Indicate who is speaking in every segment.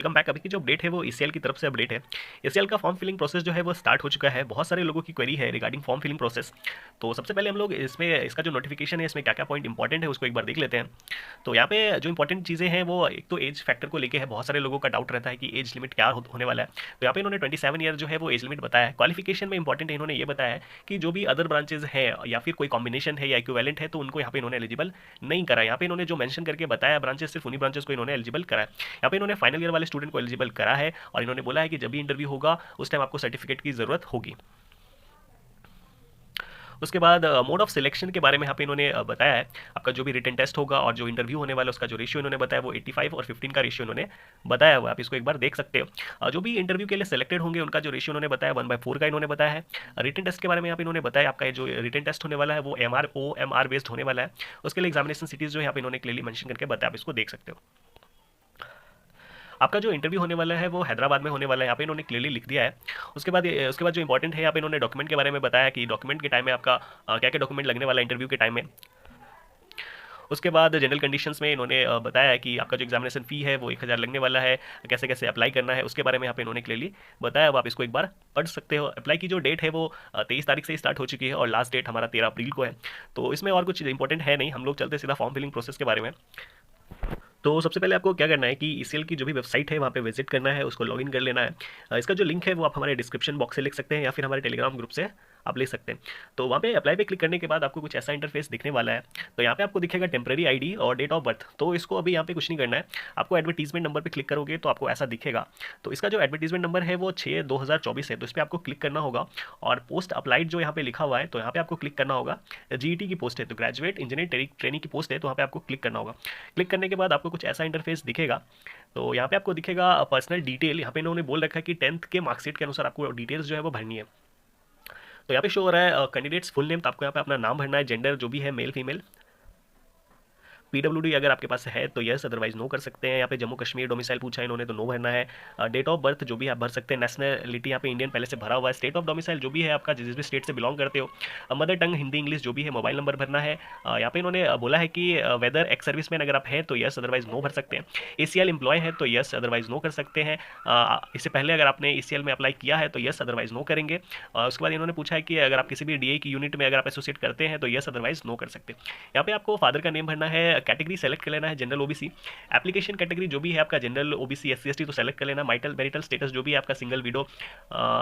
Speaker 1: Welcome back. अभी की जो अपडेट है वो ईसीएल की तरफ से अपडेट है। ईसीएल का फॉर्म फिलिंग प्रोसेस जो है वो स्टार्ट हो चुका है। बहुत सारे लोगों की क्वेरी है रिगार्डिंग फॉर्म फिलिंग प्रोसेस। तो सबसे पहले हम लोग इसमें इसका जो नोटिफिकेशन है इसमें क्या क्या पॉइंट इंपॉर्टेंट है उसको एक बार देख लेते हैं। तो यहाँ पे जो इंपॉर्टेंट चीज़ें हैं वो एक तो एज फैक्टर को लेके है। बहुत सारे लोगों का डाउट रहता है कि एज लिमिट क्या होने वाला है। तो यहाँ पे इन्होंने 27 ईयर जो है वो एज लिमिट बताया है। क्वालिफिकेशन में इंपॉर्टेंट इन्होंने ये बताया है कि जो भी अदर ब्रांचेज है या फिर कोई कॉम्बिनेशन है या इक्विवेलेंट है तो उनको यहाँ पे इन्होंने एलिजिबल नहीं करा। यहाँ पे इन्होंने जो मेंशन करके बताया ब्रांचेस सिर्फ उन्हीं ब्रांचेस को इन्होंने एलिजिबल करा है। यहाँ पे इन्होंने फाइनल ईयर वाले स्टूडेंट को एलिजिबल करा है और इन्होंने बोला है कि जब भी इंटरव्यू होगा उस टाइम आपको सर्टिफिकेट की ज़रूरत होगी। उसके बाद मोड ऑफ सिलेक्शन के बारे में यहाँ पे इन्होंने बताया है। आपका जो भी रिटन टेस्ट होगा और जो इंटरव्यू होने वाला है उसका जो रेशियो इन्होंने बताया वो 85 और 15 का रेशियो इन्होंने बताया हुआ है। आप इसको एक बार देख सकते हो। जो भी इंटरव्यू के लिए सिलेक्टेड होंगे उनका जो रेशियो उन्होंने बताया 1/4 का इन्होंने बताया है। रिटन टेस्ट के बारे में यहाँ पे इन्होंने बताया आपका जो रिटन टेस्ट होने वाला है वो MR बेस्ड होने वाला है। उसके लिए एग्जामिनेशन सिटीज़ जो यहाँ पे इन्होंने क्लियरली मेंशन करके बताया, आप इसको देख सकते हो। आपका जो इंटरव्यू होने वाला है वो हैदराबाद में होने वाला है, यहाँ पे इन्होंने क्लियरली लिख दिया है। उसके बाद जो इंपॉर्टेंट है यहाँ पे इन्होंने डॉक्यूमेंट के बारे में बताया कि डॉक्यूमेंट के टाइम में आपका क्या क्या डॉक्यूमेंट लगने वाला है इंटरव्यू के टाइम में। उसके बाद जनरल कंडीशंस में इन्होंने बताया है कि आपका जो एग्जामिनेशन फ़ी है वो 1000 लगने वाला है, कैसे कैसे अप्लाई करना है उसके बारे में यहाँ पे इन्होंने क्लियरली बताया। अब आप इसको एक बार पढ़ सकते हो। अप्लाई की जो डेट है वो 23 तारीख से स्टार्ट हो चुकी है और लास्ट डेट हमारा 13 अप्रैल को है। तो इसमें और कुछ इंपॉर्टेंट है नहीं, हम लोग चलते सीधा फॉर्म फिलिंग प्रोसेस के बारे में। तो सबसे पहले आपको क्या करना है कि ईसीएल की जो भी वेबसाइट है वहाँ पे विजिट करना है, उसको लॉगिन कर लेना है। इसका जो लिंक है वो आप हमारे डिस्क्रिप्शन बॉक्स से लिख सकते हैं या फिर हमारे टेलीग्राम ग्रुप से आप ले सकते हैं। तो वहाँ पे अप्लाई पे क्लिक करने के बाद आपको कुछ ऐसा इंटरफेस दिखने वाला है। तो यहाँ पे आपको दिखेगा टेम्प्रेरी आईडी और डेट ऑफ बर्थ। तो इसको अभी यहाँ पे कुछ नहीं करना है, आपको एडवर्टीजमेंट नंबर पे क्लिक करोगे तो आपको ऐसा दिखेगा। तो इसका जो एडवर्टीजमेंट नंबर है वो 6/2024 है, तो इस पर आपको क्लिक करना होगा। और पोस्ट अप्लाइड जो यहाँ पे लिखा हुआ है तो यहाँ पे आपको क्लिक करना होगा। जीईटी की पोस्ट है तो ग्रेजुएट इंजीनियर ट्रेनिंग की पोस्ट है, तो वहाँ पे आपको क्लिक करना होगा। क्लिक करने के बाद आपको कुछ ऐसा इंटरफेस दिखेगा। तो यहाँ पे आपको दिखेगा पर्सनल डिटेल। यहाँ पे इन्होंने बोल रखा है कि 10th के मार्कशीट के अनुसार आपको डिटेल्स जो है वो भरनी है। तो यहाँ पे शो हो रहा है कैंडिडेट्स फुल नेम, तो आपको यहाँ पे अपना नाम भरना है, जेंडर जो भी है मेल फीमेल। पीडब्ल्यूडी अगर आपके पास है तो यस, अदरवाइज नो कर सकते हैं। यहाँ पे जम्मू कश्मीर डोमिसाइल पूछा है इन्होंने तो नो भरना है। डेट ऑफ बर्थ जो भी आप भर सकते हैं। नेशनलिटी यहाँ पे इंडियन पहले से भरा हुआ है। स्टेट ऑफ डोमिसाइल जो भी है आपका, जिस भी स्टेट से बिलोंग करते हो। मदर टंग हिंदी इंग्लिश जो भी है। मोबाइल नंबर भरना है। यहाँ पे इन्होंने बोला है कि वेदर एक्स सर्विस मैन अगर आप हैं तो यस, अदरवाइज नो भर सकते हैं। ACL एम्प्लॉय है तो यस, अदरवाइज नो कर सकते हैं। इससे पहले अगर आपने ACL में अप्लाई किया है तो यस, अदरवाइज नो करेंगे। उसके बाद इन्होंने पूछा है कि अगर आप किसी भी DA की यूनिट में अगर आप एसोसिएट करते हैं तो यस, अदरवाइज नो कर सकते हैं। यहाँ पे आपको फादर का नेम भरना है। कैटेगरी सेलेक्ट कर लेना है, जनरल OBC। एप्लीकेशन कैटेगरी जो भी है आपका जनरल OBC SC ST तो सेलेक्ट कर लेना। मैरिटल स्टेटस जो भी है आपका सिंगल विडो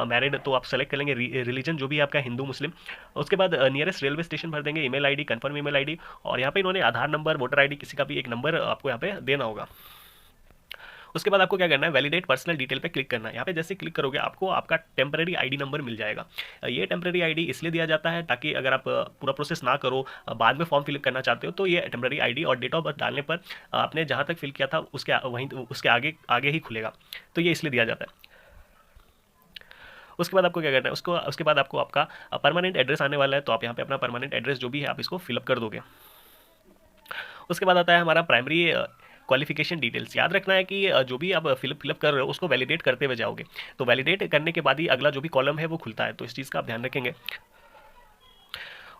Speaker 1: मैरिड तो आप सेलेक्ट कर लेंगे। रिलीजन जो भी है आपका हिंदू मुस्लिम। उसके बाद नियरेस्ट रेलवे स्टेशन भर देंगे। Email ID, confirm email ID. और यहाँ पे इन्होंने आधार नंबर, वोटर आईडी, किसी का भी एक नंबर आपको यहाँ पे देना होगा। उसके बाद आपको क्या करना है, वैलिडेट पर्सनल डिटेल पे क्लिक करना है। यहाँ पे जैसे क्लिक करोगे आपको आपका टेम्पररी आईडी नंबर मिल जाएगा। ये टेम्पररी आईडी इसलिए दिया जाता है ताकि अगर आप पूरा प्रोसेस ना करो, बाद में फॉर्म फिल करना चाहते हो तो ये टेम्पररी आईडी और डेट ऑफ बर्थ डालने पर आपने जहाँ तक फिल किया था उसके आगे आगे ही खुलेगा। तो ये इसलिए दिया जाता है। उसके बाद आपको क्या करना है, उसके बाद आपको आपका परमानेंट एड्रेस आने वाला है। तो आप यहाँ पे अपना परमानेंट एड्रेस जो भी है आप इसको फिलअप कर दोगे। उसके बाद आता है हमारा प्राइमरी क्वालिफिकेशन डिटेल्स। याद रखना है कि जो भी आप फिलअप कर रहे हो उसको वैलिडेट करते हुए जाओगे। तो वैलिडेट करने के बाद ही अगला जो भी कॉलम है वो खुलता है, तो इस चीज़ का आप ध्यान रखेंगे।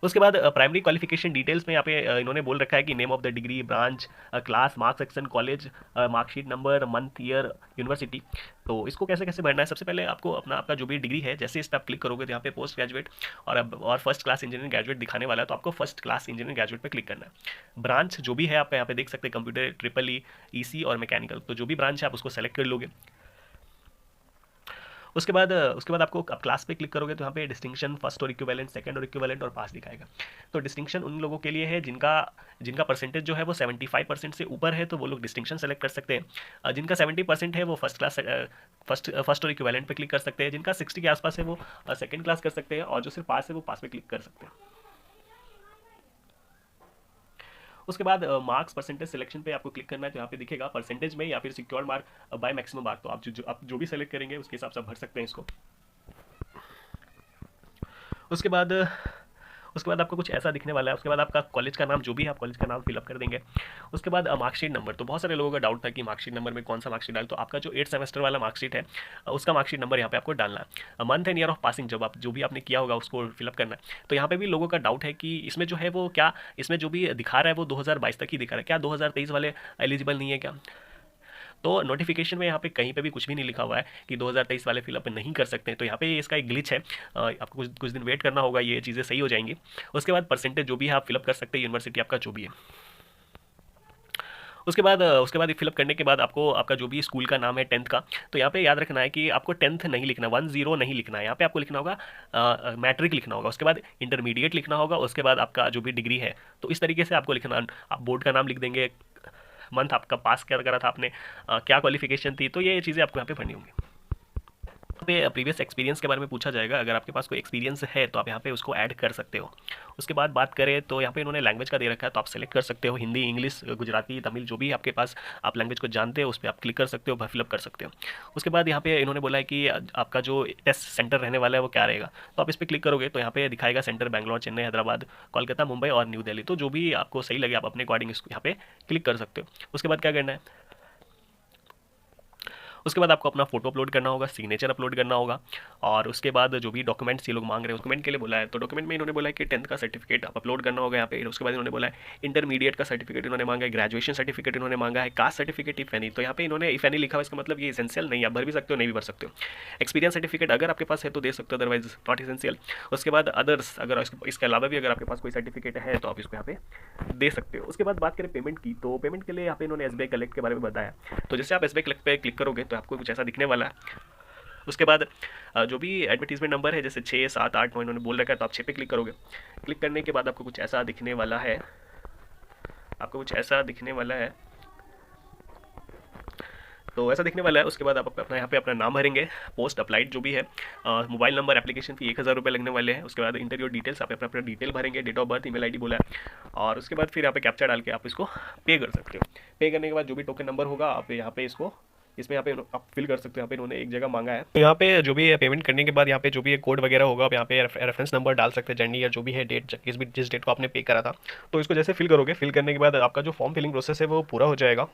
Speaker 1: उसके बाद प्राइमरी क्वालिफिकेशन डिटेल्स में यहाँ पे इन्होंने बोल रखा है कि name of the degree, branch, class, marks section, college, marksheet number, month, year, university. तो इसको कैसे कैसे भरना है, सबसे पहले आपको आपका जो भी डिग्री है जैसे इस पर आप क्लिक करोगे तो यहाँ पे पोस्ट ग्रेजुएट और फर्स्ट क्लास इंजीनियरिंग ग्रेजुएट दिखाने वाला है, तो आपको फर्स्ट क्लास इंजीनियरिंग ग्रेजुएट पे क्लिक करना है। ब्रांच जो भी है आप यहाँ पे देख सकते हैं, कंप्यूटर, ट्रिपल EC और मैकेनिकल। तो जो भी ब्रांच है आप उसको सेलेक्ट कर लोगे। उसके बाद आपको अब क्लास पे क्लिक करोगे तो यहाँ पे डिस्टिंक्शन, फर्स्ट और इक्विवेलेंट, सेकंड और इक्विवेलेंट और पास दिखाएगा। तो डिस्टिंक्शन उन लोगों के लिए है जिनका जिनका परसेंटेज जो है वो 75% से ऊपर है, तो वो लोग डिस्टिंक्शन सेलेक्ट कर सकते हैं। जिनका 70% है वो फर्स्ट और इक्विवेलेंट पे क्लिक कर सकते हैं। जिनका 60 के आसपास है वो सेकंड क्लास कर सकते हैं, और जो सिर्फ पास है वो पास पे क्लिक कर सकते हैं। उसके बाद मार्क्स परसेंटेज सिलेक्शन पे आपको क्लिक करना है, तो यहाँ पे दिखेगा परसेंटेज में या फिर secure mark by maximum mark. तो आप जो भी सेलेक्ट करेंगे उसके हिसाब से आप भर सकते हैं इसको। उसके बाद उसके बाद आपको कुछ ऐसा दिखने वाला है। उसके बाद आपका कॉलेज का नाम जो भी है आप कॉलेज का नाम फिलअप कर देंगे। उसके बाद मार्कशीट नंबर। तो बहुत सारे लोगों का डाउट था कि मार्कशीट नंबर में कौन सा मार्कशीट डाल, तो आपका जो 8 सेमेस्टर वाला मार्कशीट है उसका मार्कशीट नंबर यहाँ पे आपको डालना है। Month and year of passing जो भी आपने किया होगा उसको फिलअप करना है। तो यहाँ पे भी लोगों का डाउट है कि इसमें जो है वो क्या, इसमें जो भी दिखा रहा है वो 2022 तक ही दिखा रहा है, क्या 2023 वाले एलिजिबल नहीं है क्या। तो नोटिफिकेशन में यहाँ पे कहीं पे भी कुछ भी नहीं लिखा हुआ है कि 2023 वाले फिलअप नहीं कर सकते हैं। तो यहाँ पे इसका एक ग्लिच है, आपको कुछ कुछ दिन वेट करना होगा, ये चीज़ें सही हो जाएंगी। उसके बाद परसेंटेज जो भी है आप फिलअप कर सकते हैं, यूनिवर्सिटी आपका जो भी है। उसके बाद फिलअप करने के बाद आपको आपका जो भी स्कूल का नाम है 10th का, तो यहाँ पे याद रखना है कि आपको 10th नहीं लिखना, 10 नहीं लिखना है, यहाँ पे आपको लिखना होगा मैट्रिक लिखना होगा, उसके बाद इंटरमीडिएट लिखना होगा, उसके बाद आपका जो भी डिग्री है। तो इस तरीके से आपको लिखना, आप बोर्ड का नाम लिख देंगे, मंथ आपका पास क्या करा था आपने, क्या क्वालिफिकेशन थी, तो ये चीज़ें आपको यहाँ पे पढ़नी होंगी। पे प्रीवियस एक्सपीरियंस के बारे में पूछा जाएगा, अगर आपके पास कोई एक्सपीरियंस है तो आप यहाँ पे उसको ऐड कर सकते हो। उसके बाद बात करें तो यहाँ पे इन्होंने लैंग्वेज का दे रखा है, तो आप सेलेक्ट कर सकते हो हिंदी, इंग्लिश, गुजराती, तमिल, जो भी आपके पास आप लैंग्वेज को जानते हो उस पर आप क्लिक कर सकते हो, फिलअप कर सकते हो। उसके बाद यहाँ पे इन्होंने बोला है कि आपका जो टेस्ट सेंटर रहने वाला है वो क्या रहेगा, तो आप इस पर क्लिक करोगे तो यहाँ पे दिखाएगा सेंटर बैंगलोर, चेन्नई, हैदराबाद, कोलकाता, मुंबई और न्यू दिल्ली। तो जो भी आपको सही लगे आप अपने अकॉर्डिंग इसको यहाँ पे क्लिक कर सकते हो। उसके बाद क्या करना है, उसके बाद आपको अपना फोटो अपलोड करना होगा, सिग्नेचर अपलोड करना होगा, और उसके बाद जो भी डॉक्यूमेंट्स ये लोग मांग रहे हैं डॉक्यूमेंट के लिए बोला है, तो डॉक्यूमेंट में इन्होंने बोला है कि 10th का सर्टिफिकेट आप अपलोड करना होगा यहाँ पे। उसके बाद इन्होंने बोला है इंटरमीडिएट का सर्टिफिकेट इन्होंने मांगा है, ग्रेजुएशन सर्टिफिकेट इन्होंने मांगा है, कास्ट सर्टिफिकेट इफ एनी, तो यहाँ पे इन्होंने इफ एनी लिखा हुआ, इसका मतलब ये एसेंशियल नहीं, आप भर भी सकते हो, नहीं भी भर सकते हो। एक्सपीरियंस सर्टिफिकेट अगर आपके पास है तो दे सकते हो, अदरवाइज नॉट एसेंशियल। उसके बाद अदर्स, अगर इसके अलावा भी अगर आपके पास कोई सर्टिफिकेट है तो आप इसको यहाँ पे दे सकते हो। उसके बाद बात करें पेमेंट की, तो पेमेंट के लिए यहाँ पे इन्होंने SBI कलेक्ट के बारे में बताया, तो जैसे आप SBI कलेक्ट पे क्लिक करोगे तो आपको कुछ ऐसा दिखने वाला है। उसके बाद जो भी एडवर्टीजमेंट नंबर है जैसे 6, 7, 8, 9 इन्होंने बोल रखा है, तो आप 6 पे क्लिक करोगे। क्लिक करने के बाद आपको कुछ ऐसा दिखने वाला है, तो ऐसा दिखने वाला है। उसके बाद आप अपना यहाँ पे अपना नाम भरेंगे, पोस्ट अप्लाइड जो भी है, मोबाइल नंबर, एप्लीकेशन फी 1000 रुपये लगने वाले हैं। उसके बाद इंटरव्यू डिटेल्स, आप अपना डिटेल भरेंगे, date of birth, email ID बोला है, और उसके बाद फिर यहाँ पे कैप्चा डाल के आप इसको पे कर सकते हो। पे करने के बाद जो भी टोकन नंबर होगा आप यहाँ पे इसमें यहाँ पे आप फिल कर सकते हो। यहाँ पे इन्होंने एक जगह मांगा है, तो यहाँ पे जो भी पेमेंट करने के बाद यहाँ पे जो भी कोड वगैरह होगा आप यहाँ पे रेफरेंस नंबर डाल सकते हैं, जर्नी या जो भी है डेट, जिस डेट को आपने पे करा था। तो इसको जैसे फिल करोगे, फिल करने के बाद आपका जो फॉर्म फिलिंग प्रोसेस है वो पूरा हो जाएगा।